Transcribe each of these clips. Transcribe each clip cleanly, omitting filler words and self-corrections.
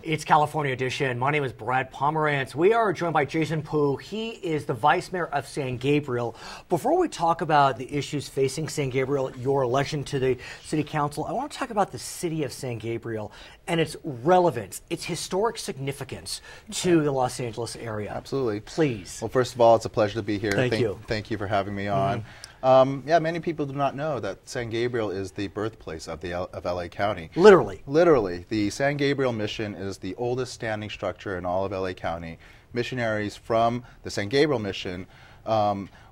It's California Edition. My name is Brad Pomerance. We are joined by Jason Pu. He is the Vice Mayor of San Gabriel. Before we talk about the issues facing San Gabriel, your election to the City Council, I want to talk about the City of San Gabriel and its relevance, its historic significance to the Los Angeles area. Absolutely. Please. Well, first of all, it's a pleasure to be here. Thank you. Thank you for having me on. Yeah, many people do not know that San Gabriel is the birthplace of LA County. Literally. Literally. The San Gabriel Mission is the oldest standing structure in all of LA County. Missionaries from the San Gabriel Mission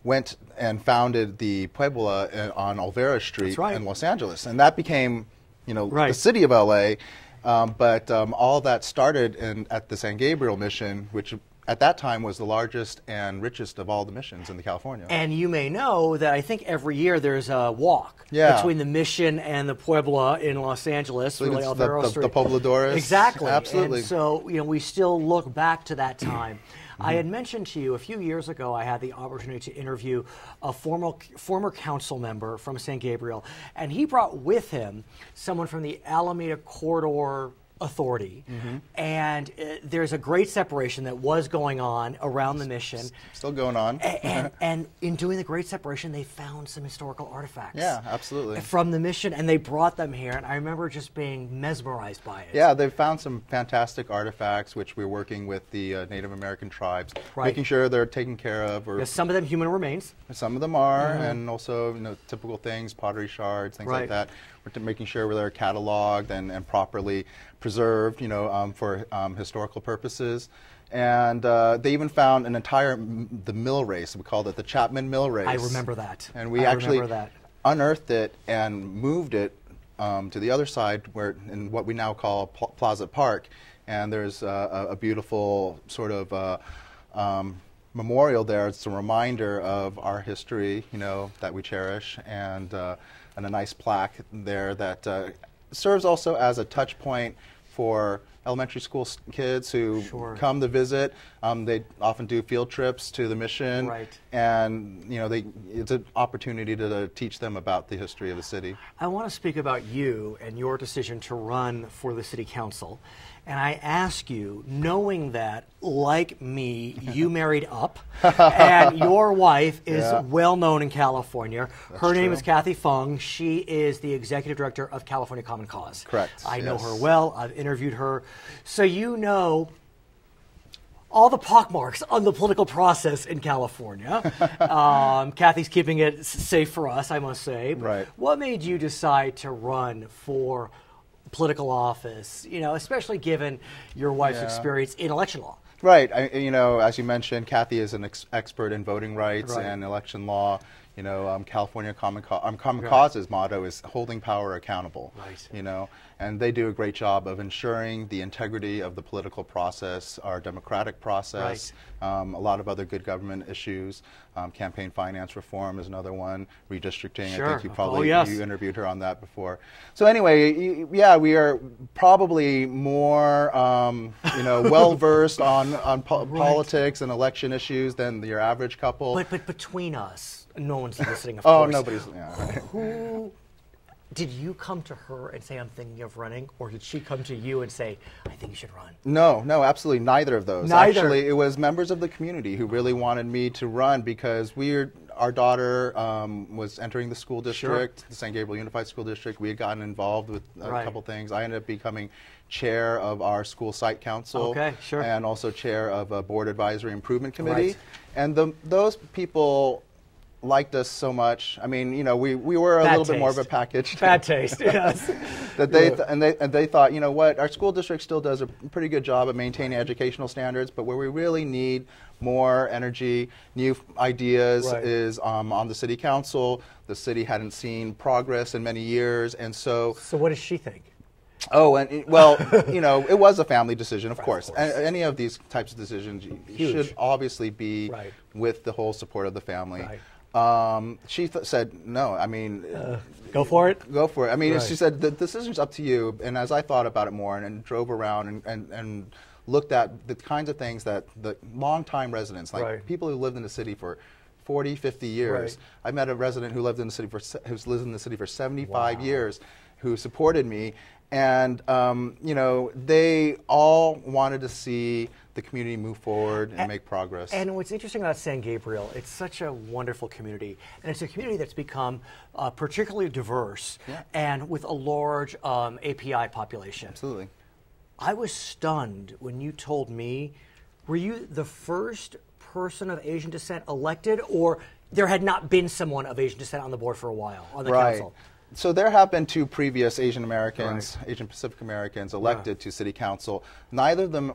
went and founded the Puebla on Olvera Street in Los Angeles. And that became, the city of LA. But all that started at the San Gabriel Mission, which at that time was the largest and richest of all the missions in California. And you may know that I think every year there's a walk between the Mission and the Puebla in Los Angeles. Really, the Pobladores. Exactly. Absolutely. And so, we still look back to that time. I had mentioned to you a few years ago I had the opportunity to interview a former council member from San Gabriel, and he brought with him someone from the Alameda Corridor Authority, and there's a great separation that was going on around the mission. Still going on. And in doing the great separation, they found some historical artifacts. Yeah, absolutely. From the mission, and they brought them here, and I remember just being mesmerized by it. Yeah, they've found some fantastic artifacts, which we're working with the Native American tribes, making sure they're taken care of. Yes, some of them human remains. Some of them are, and also typical things, pottery shards, things like that. We're making sure they're cataloged and properly preserved, for historical purposes. And they even found an entire the mill race. We called it the Chapman Mill Race. I remember that. And we actually unearthed it and moved it to the other side, in what we now call Plaza Park. And there's a beautiful sort of memorial there. It's a reminder of our history, that we cherish, and a nice plaque there that serves also as a touch point for elementary school kids who come to visit. They often do field trips to the mission, and it's an opportunity to teach them about the history of the city. I want to speak about you and your decision to run for the City Council. And I ask you, knowing that, like me, you married up, and your wife is well known in California. Her name is Kathy Fung. She is the executive director of California Common Cause. Correct. I know her well. I've interviewed her. So you know all the pockmarks on the political process in California. Kathy's keeping it safe for us, I must say. Right. What made you decide to run for political office, especially given your wife's experience in election law? Right. As you mentioned, Kathy is an expert in voting rights and election law. California Common Cause's motto is holding power accountable. And they do a great job of ensuring the integrity of the political process, our democratic process, a lot of other good government issues. Campaign finance reform is another one. Redistricting, I think you probably you interviewed her on that before. So anyway, we are probably more well versed on politics and election issues than your average couple. But between us, no one's listening, of course. Nobody's. Who did you come to her and say, I'm thinking of running, or did she come to you and say, I think you should run? No, absolutely neither of those. Neither. Actually, it was members of the community who really wanted me to run because our daughter was entering the school district, the San Gabriel Unified School District. We had gotten involved with a couple things. I ended up becoming chair of our school site council and also chair of a board advisory improvement committee. And those people liked us so much. I mean, we were a little bit more of a package. Bad taste, yes. That they thought, what, our school district still does a pretty good job at maintaining educational standards, but where we really need more energy, new ideas is on the city council. The city hadn't seen progress in many years, and so. So what does she think? Oh, and it was a family decision, of course. Any of these types of decisions should obviously be with the whole support of the family. She said, no, I mean... go for it? Go for it. I mean, she said, the decision's up to you. And as I thought about it more and drove around and looked at the kinds of things that the longtime residents, like people who lived in the city for 40, 50 years. I met a resident who lived in the city who's lived in the city for 75 years, who supported me, And you know, they all wanted to see the community move forward and make progress. And what's interesting about San Gabriel, it's such a wonderful community, and it's a community that's become particularly diverse and with a large API population. Absolutely. I was stunned when you told me, were you the first person of Asian descent elected, or there had not been someone of Asian descent on the board for a while, on the council? So there have been 2 previous Asian Americans, Asian Pacific Americans elected to city council. Neither of them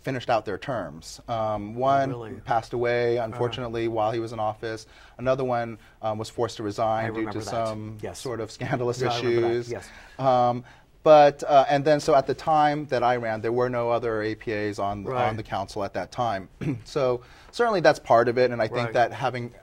finished out their terms. One passed away, unfortunately, while he was in office. Another one was forced to resign due to some sort of scandalous issues. But and then so at the time that I ran, there were no other APAs on the council at that time. So certainly that's part of it, and I think that having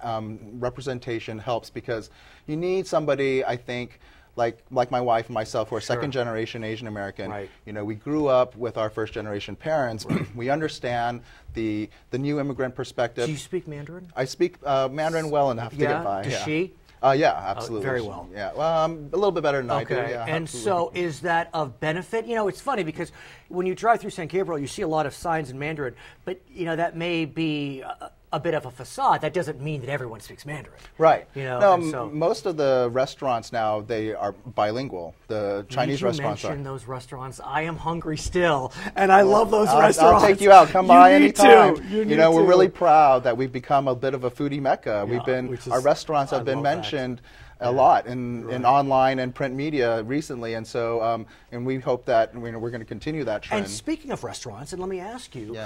representation helps, because you need somebody, I think, like my wife and myself, who are second generation Asian American. You know, we grew up with our first generation parents. We understand the new immigrant perspective. Do you speak Mandarin? I speak Mandarin well enough to get by. Does she? Yeah, absolutely. Very well. Yeah, well, a little bit better than I do. Yeah, and absolutely. so is that of benefit? You know, it's funny because when you drive through San Gabriel, you see a lot of signs in Mandarin, but, you know, that may be a bit of a facade. That doesn't mean that everyone speaks Mandarin. Right. You know, most of the restaurants now, they are bilingual. The Chinese restaurants are. You mention those restaurants. I am hungry still, and I love those restaurants. I'll take you out. Come by anytime. You know, we're really proud that we've become a bit of a foodie mecca. We've been, our restaurants have been mentioned a lot in online and print media recently, and so and we hope that we're going to continue that trend. And speaking of restaurants, and let me ask you,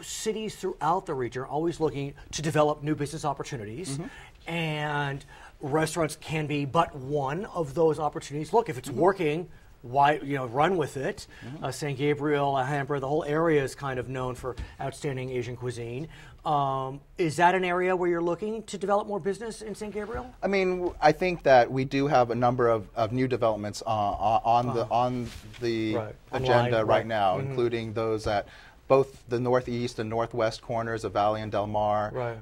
cities throughout the region are always looking to develop new business opportunities, and restaurants can be but one of those opportunities. Look, if it's working, why, you know, run with it. San Gabriel, Alhambra, the whole area is kind of known for outstanding Asian cuisine. Is that an area where you're looking to develop more business in San Gabriel? I mean, I think that we do have a number of new developments on the agenda right now, including those at both the northeast and northwest corners of Valley and Del Mar.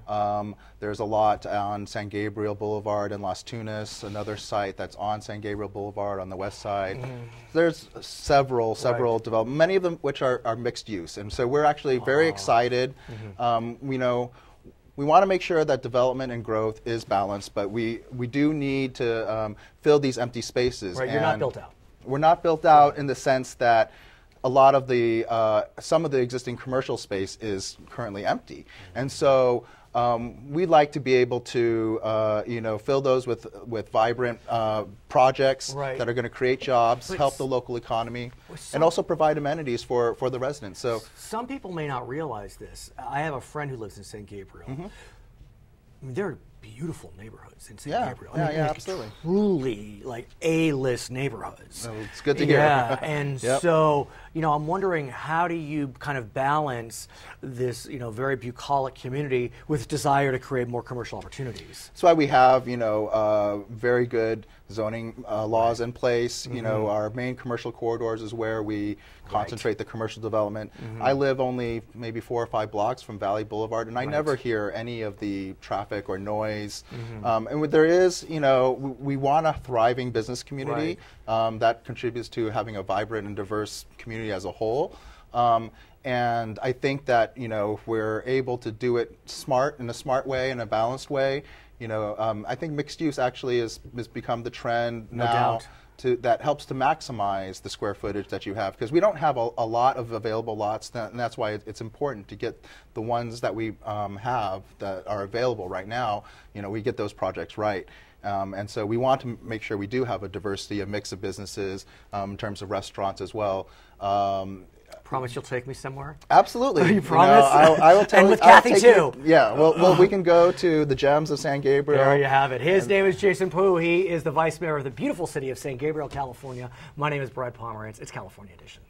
There's a lot on San Gabriel Boulevard in Las Tunas, another site that's on San Gabriel Boulevard on the west side. There's several developments, many of them which are mixed use. And so we're actually very excited. You know, we want to make sure that development and growth is balanced, but we do need to fill these empty spaces. You're not built out. We're not built out in the sense that a lot of the some of the existing commercial space is currently empty, and so we'd like to be able to you know, fill those with vibrant projects that are going to create jobs, help the local economy, and also provide amenities for the residents. So some people may not realize this. I have a friend who lives in San Gabriel. I mean, there are beautiful neighborhoods in San Gabriel. I mean, absolutely. Truly, like A-list neighborhoods. Well, it's good to hear. And so, you know, I'm wondering, how do you kind of balance this, you know, very bucolic community with desire to create more commercial opportunities? That's why we have, you know, very good zoning laws in place. You know, our main commercial corridors is where we concentrate the commercial development. I live only maybe 4 or 5 blocks from Valley Boulevard, and I never hear any of the traffic or noise. And there is, you know, we want a thriving business community that contributes to having a vibrant and diverse community as a whole. And I think that, you know, if we're able to do it in a smart way, in a balanced way, you know, I think mixed use actually has become the trend now. That helps to maximize the square footage that you have, because we don't have a lot of available lots, and that's why it's important to get the ones that we have that are available right now. You know, we get those projects right. And so we want to make sure we do have a diversity, a mix of businesses in terms of restaurants as well. Promise you'll take me somewhere? Absolutely. You promise? I will tell you. And with Kathy, too. Yeah, well, we can go to the Gems of San Gabriel. There you have it. His name is Jason Poo. He is the Vice Mayor of the beautiful city of San Gabriel, California. My name is Brad Pomerance. It's California Edition.